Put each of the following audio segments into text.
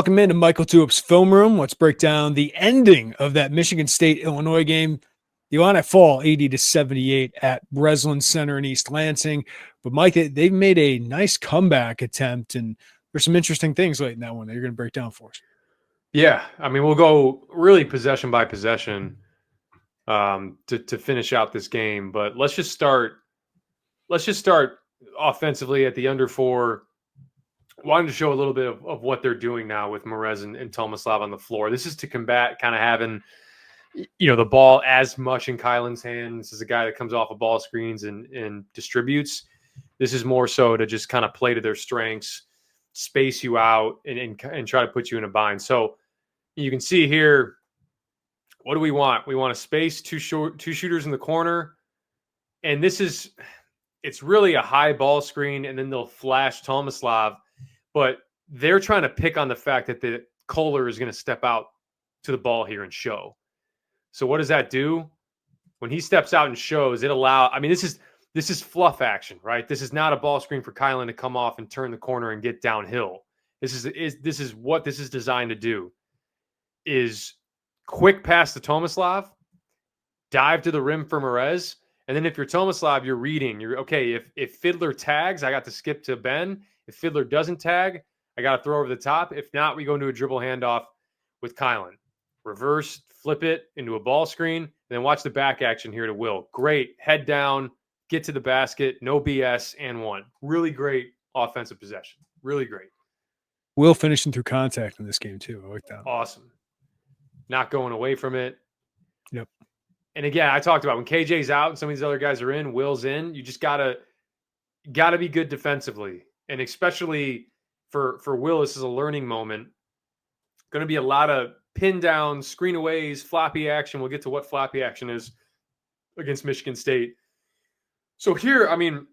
Welcome into LaTulip's film room. Let's break down the ending of that Michigan State-Illinois game. The Illini fall 80-78 at Breslin Center in East Lansing. But, Mike, they've made a nice comeback attempt, and there's some interesting things late in that one that you're going to break down for us. Yeah, I mean, we'll go really possession by possession to finish out this game. But let's just start offensively at the under four. Wanted to show a little bit of what they're doing now with Mrez and Tomislav on the floor. This is to combat kind of having, the ball as much in Kylan's hands. This is a guy that comes off of ball screens and distributes. This is more so to just kind of play to their strengths, space you out, and try to put you in a bind. So you can see here, what do we want? We want a space, two shooters in the corner. And it's really a high ball screen, and then they'll flash Tomislav. But they're trying to pick on the fact that the Kohler is going to step out to the ball here and show. So what does that do? When he steps out and shows, this is fluff action, right? This is not a ball screen for Kylan to come off and turn the corner and get downhill. This is what this is designed to do. Is quick pass to Tomislav, dive to the rim for Mrez, and then if you're Tomislav, you're reading. You're okay. If Fiddler tags, I got to skip to Ben. If Fiddler doesn't tag, I got to throw over the top. If not, we go into a dribble handoff with Kylan. Reverse, flip it into a ball screen, and then watch the back action here to Will. Great. Head down, get to the basket, no BS, and one. Really great offensive possession. Really great. Will finishing through contact in this game, too. I like that. Awesome. Not going away from it. Yep. And again, I talked about when KJ's out and some of these other guys are in, Will's in, you just gotta be good defensively. And especially for Will, this is a learning moment. Going to be a lot of pin downs, screen aways, floppy action. We'll get to what floppy action is against Michigan State. So here, I mean,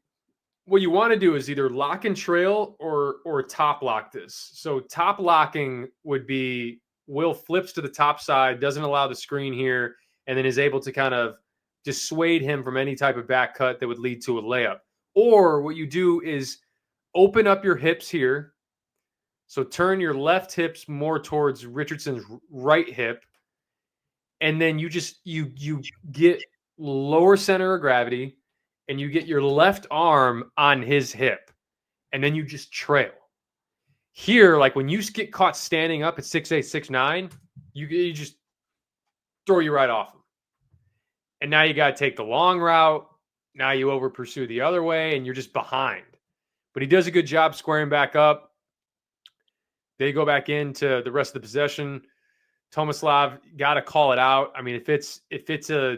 what you want to do is either lock and trail or top lock this. So top locking would be Will flips to the top side, doesn't allow the screen here, and then is able to kind of dissuade him from any type of back cut that would lead to a layup. Or what you do is open up your hips here. So turn your left hips more towards Richardson's right hip. And then you get lower center of gravity and you get your left arm on his hip. And then you just trail. Here, like when you get caught standing up at 6'8", 6'9", you just throw you right off him. And now you got to take the long route. Now you over pursue the other way and you're just behind. But he does a good job squaring back up. They go back into the rest of the possession. Tomislav got to call it out. I mean, if it's a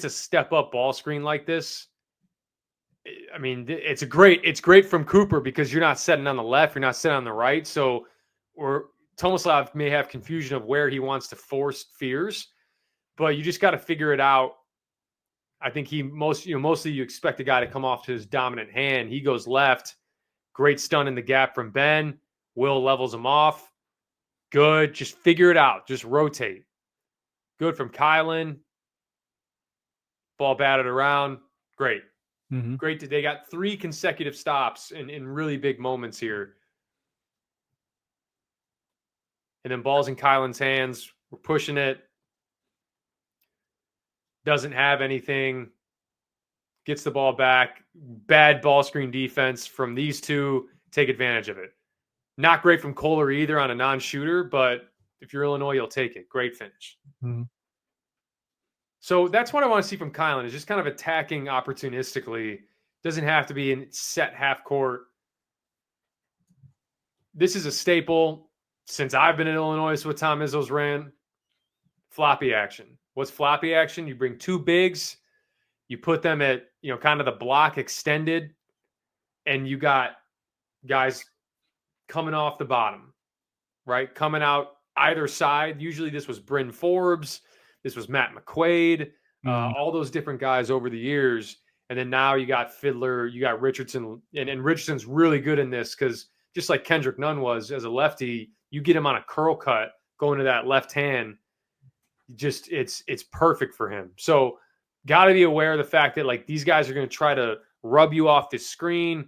step up ball screen like this, I mean, it's great from Cooper because you're not setting on the left, you're not setting on the right. So, or Tomislav may have confusion of where he wants to force Fears, but you just got to figure it out. I think mostly you expect a guy to come off to his dominant hand. He goes left. Great stun in the gap from Ben. Will levels him off. Good. Just figure it out. Just rotate. Good from Kylan. Ball batted around. Great. Mm-hmm. Great. They got 3 consecutive stops in really big moments here. And then ball's in Kylan's hands. We're pushing it. Doesn't have anything. Gets the ball back. Bad ball screen defense from these two. Take advantage of it. Not great from Kohler either on a non-shooter, but if you're Illinois, you'll take it. Great finish. Mm-hmm. So that's what I want to see from Kylan is just kind of attacking opportunistically. Doesn't have to be in set half court. This is a staple since I've been in Illinois. It's what Tom Izzo's ran. Floppy action. What's floppy action? You bring 2 bigs, you put them at, kind of the block extended, and you got guys coming off the bottom, right? Coming out either side. Usually this was Bryn Forbes. This was Matt McQuaid. All those different guys over the years. And then now you got Fiddler, you got Richardson. And Richardson's really good in this because just like Kendrick Nunn was as a lefty, you get him on a curl cut going to that left hand. Just it's perfect for him. So got to be aware of the fact that like these guys are going to try to rub you off the screen.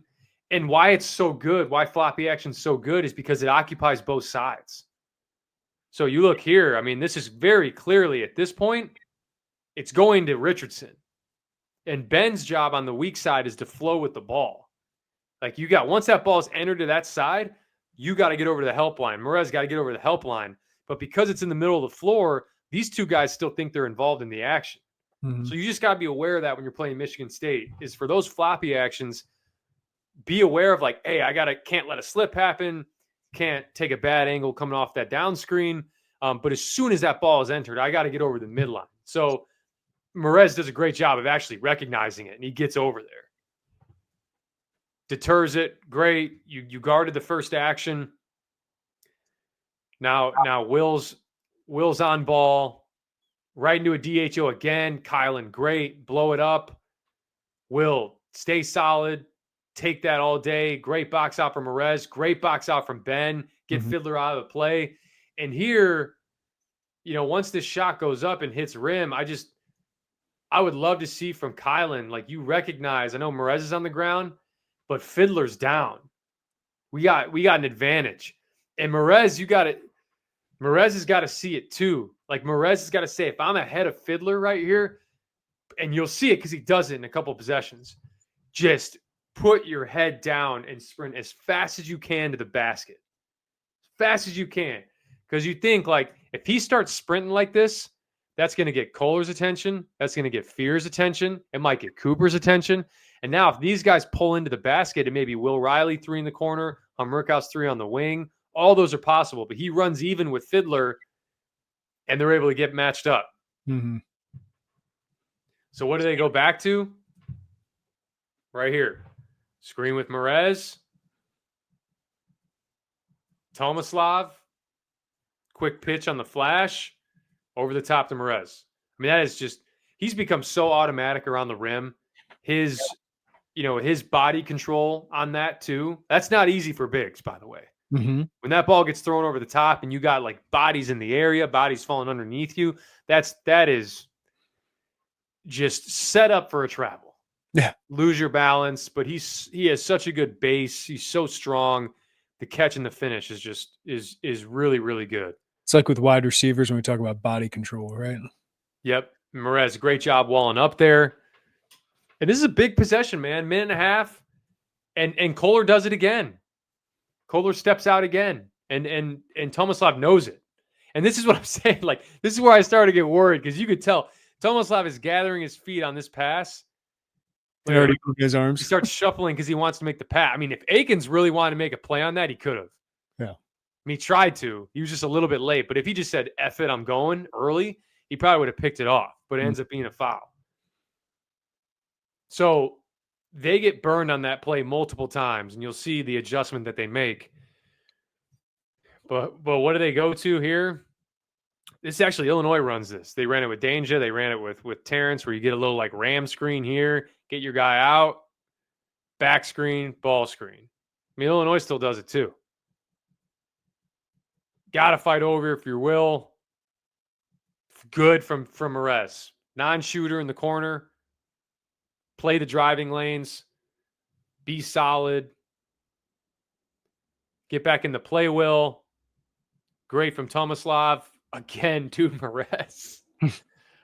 And why it's so good, why floppy action's so good is because it occupies both sides. So you look here, I mean, this is very clearly at this point, it's going to Richardson. And Ben's job on the weak side is to flow with the ball. Like you got, once that ball's entered to that side, you got to get over to the help line. Merez got to get over to the help line. But because it's in the middle of the floor, these two guys still think they're involved in the action. Mm-hmm. So you just got to be aware of that when you're playing Michigan State, is for those floppy actions, be aware of like, hey, can't let a slip happen, can't take a bad angle coming off that down screen. But as soon as that ball is entered, I got to get over the midline. So Merez does a great job of actually recognizing it, and he gets over there. Deters it. Great. You guarded the first action. Now Will's on ball. Right into a DHO again. Kylan, great. Blow it up. Will, stay solid. Take that all day. Great box out from Merez. Great box out from Ben. Get Fiddler out of the play. And here, once this shot goes up and hits rim, I would love to see from Kylan, like you recognize, I know Merez is on the ground, but Fiddler's down. We got an advantage. And Merez has got to see it too. Like Merez has got to say, if I'm ahead of Fiddler right here, and you'll see it because he does it in a couple of possessions, just put your head down and sprint as fast as you can to the basket. As fast as you can. Because you think, like, if he starts sprinting like this, that's going to get Kohler's attention. That's going to get Fear's attention. It might get Cooper's attention. And now if these guys pull into the basket, it may be Will Riley 3 in the corner, Murkow's 3 on the wing. All those are possible. But he runs even with Fiddler, and they're able to get matched up. Mm-hmm. So what do they go back to? Right here. Screen with Merez. Tomislav. Quick pitch on the flash. Over the top to Merez. I mean, that is just, he's become so automatic around the rim. His body control on that too. That's not easy for bigs, by the way. Mm-hmm. When that ball gets thrown over the top and you got like bodies in the area, bodies falling underneath you, that is just set up for a travel. Yeah. Lose your balance, but he has such a good base. He's so strong. The catch and the finish is really, really good. It's like with wide receivers when we talk about body control, right? Yep. Merez, great job walling up there. And this is a big possession, man. Minute and a half. And Kohler does it again. Kohler steps out again. And Tomislav knows it. And this is what I'm saying. Like, this is where I started to get worried, because you could tell Tomislav is gathering his feet on this pass. He already moved his arms. He starts shuffling because he wants to make the pass. I mean, if Akins really wanted to make a play on that, he could have. Yeah. I mean, he tried to. He was just a little bit late. But if he just said, F it, I'm going early, he probably would have picked it off. But it ends up being a foul. So they get burned on that play multiple times, and you'll see the adjustment that they make. But what do they go to here? This is actually, Illinois runs this. They ran it with Danger. They ran it with Terrence, where you get a little like ram screen here, get your guy out, back screen, ball screen. I mean, Illinois still does it too. Got to fight over if you will. Good from Merez. Non-shooter in the corner. Play the driving lanes. Be solid. Get back in the play, Will. Great from Tomislav. Again, dude, Merez.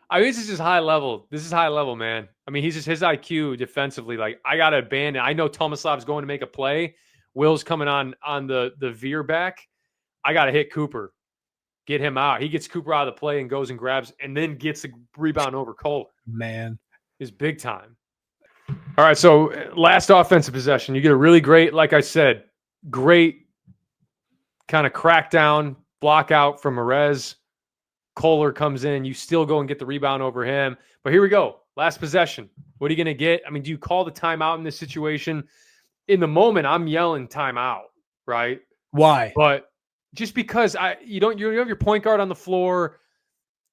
I mean, this is just high level. This is high level, man. I mean, he's just, his IQ defensively, like, I got to abandon. I know Tomislav's going to make a play. Will's coming on the veer back. I got to hit Cooper. Get him out. He gets Cooper out of the play and goes and grabs, and then gets the rebound over Kohler. Man. Is big time. All right, so last offensive possession. You get a really great, like I said, great kind of crackdown, block out from Merez. Kohler comes in. You still go and get the rebound over him. But here we go. Last possession. What are you going to get? I mean, do you call the timeout in this situation? In the moment, I'm yelling timeout, right? Why? But just because you have your point guard on the floor,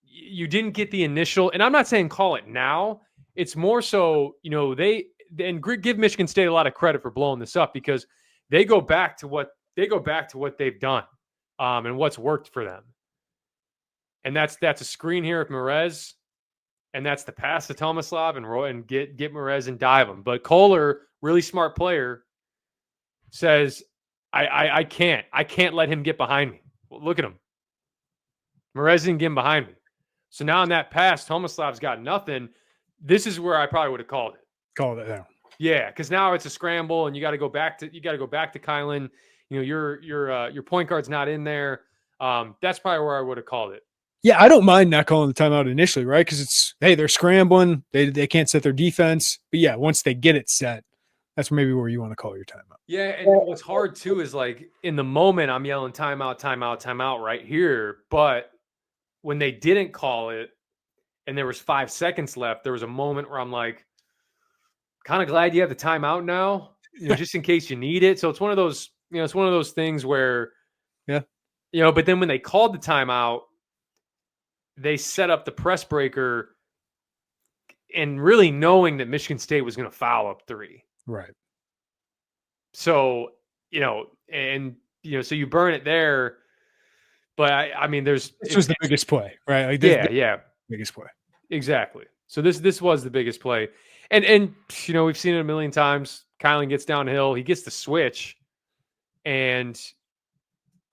you didn't get the initial, and I'm not saying call it now. It's more so, give Michigan State a lot of credit for blowing this up, because they go back to what they've done and what's worked for them. And that's a screen here with Merez, and that's the pass to Tomislav and get Merez and dive him. But Kohler, really smart player, says, I can't let him get behind me. Well, look at him. Mrez didn't get him behind me. So now in that pass, Tomislav's got nothing. This is where I probably would have called it. Called it now. Yeah, because now it's a scramble, and you got to go back to Kylan. You know, your point guard's not in there. That's probably where I would have called it. Yeah, I don't mind not calling the timeout initially, right? Because it's, hey, they're scrambling. They can't set their defense. But yeah, once they get it set, that's maybe where you want to call your timeout. Yeah, and what's hard too is like in the moment I'm yelling timeout, timeout, timeout right here. But when they didn't call it and there was 5 seconds left, there was a moment where I'm like, kind of glad you have the timeout now, just in case you need it. So it's one of those, it's one of those things where, but then when they called the timeout, they set up the press breaker and really knowing that Michigan State was going to foul up 3. Right. So, so you burn it there. But I mean, this was the biggest play, right? Like biggest play. Exactly. So this was the biggest play. And we've seen it a million times. Kylan gets downhill, he gets the switch, and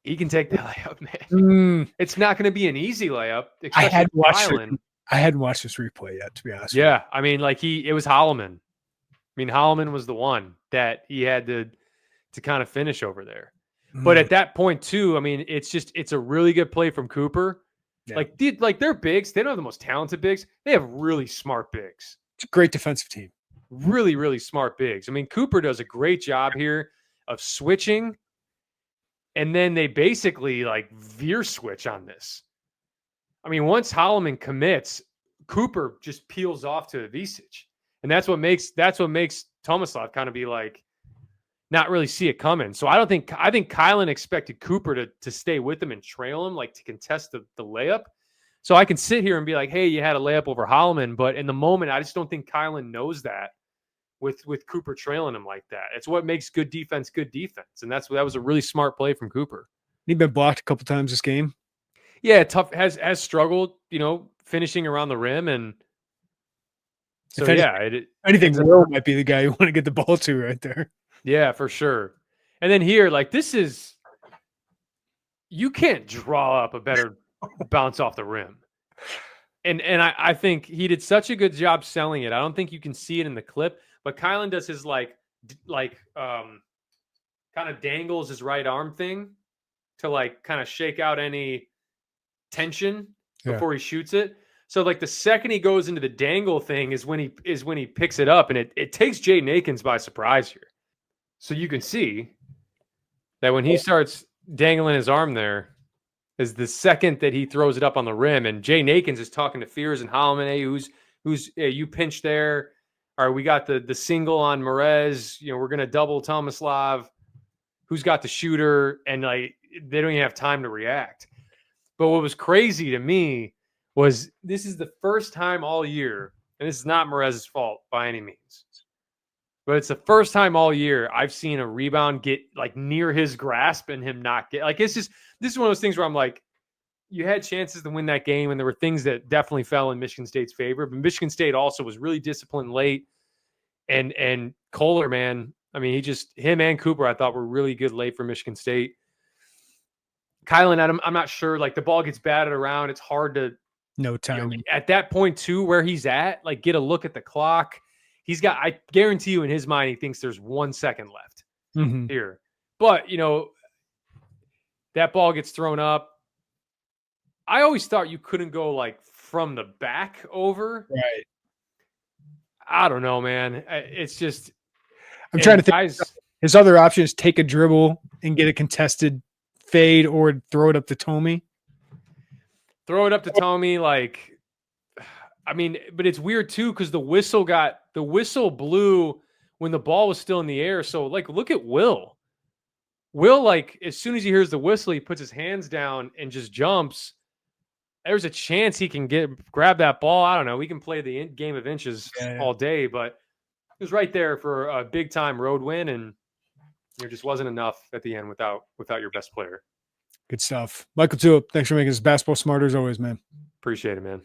he can take that layup, man. It's not going to be an easy layup. I hadn't watched this replay yet, to be honest. Yeah, I mean, like it was Holloman. I mean, Holloman was the one that he had to kind of finish over there. But at that point too, I mean, it's a really good play from Cooper. Yeah. Like they're bigs. They don't have the most talented bigs. They have really smart bigs. It's a great defensive team. Really, really smart bigs. I mean, Cooper does a great job here of switching. And then they basically like veer switch on this. I mean, once Holloman commits, Cooper just peels off to Visage. And that's what makes Tomislav kind of be like, not really see it coming. So I think Kylan expected Cooper to stay with him and trail him, like to contest the layup. So I can sit here and be like, hey, you had a layup over Holloman, but in the moment, I just don't think Kylan knows that with Cooper trailing him like that. It's what makes good defense. And that was a really smart play from Cooper. He'd been blocked a couple times this game. Yeah, tough, has struggled, finishing around the rim. And so, anything, Will might be the guy you want to get the ball to right there. Yeah, for sure. And then here, like you can't draw up a better bounce off the rim. And I think he did such a good job selling it. I don't think you can see it in the clip, but Kylan does his kind of dangles his right arm thing to like kind of shake out any tension before he shoots it. So like the second he goes into the dangle thing is when he picks it up, and it takes Jaden Akins by surprise here. So you can see that when he starts dangling his arm there is the second that he throws it up on the rim, and Jaden Akins is talking to Fears and Holloman. Hey, who's you pinched there? All right, we got the single on Mrez. We're gonna double Tomislav. Who's got the shooter? And like they don't even have time to react. But what was crazy to me was this is the first time all year, and this is not Mrez's fault by any means. But it's the first time all year I've seen a rebound get like near his grasp and him not get like this is one of those things where I'm like, you had chances to win that game, and there were things that definitely fell in Michigan State's favor. But Michigan State also was really disciplined late. And Kohler, man, I mean, him and Cooper, I thought were really good late for Michigan State. Kylan, I'm not sure. Like the ball gets batted around, it's hard to no time at that point too, where he's at. Like get a look at the clock. I guarantee you in his mind, he thinks there's 1 second left here. But, that ball gets thrown up. I always thought you couldn't go like from the back over. Right. I don't know, man. It's just. I'm trying to think. His other option is take a dribble and get a contested fade or throw it up to Tommy. Throw it up to Tommy, like. I mean, but it's weird too because the whistle blew when the ball was still in the air. So, like, look at Will. Will, like, as soon as he hears the whistle, he puts his hands down and just jumps. There's a chance he can grab that ball. I don't know. We can play the game of inches all day, but it was right there for a big time road win, and there just wasn't enough at the end without your best player. Good stuff, Michael. Too. Thanks for making us basketball smarter as always, man. Appreciate it, man.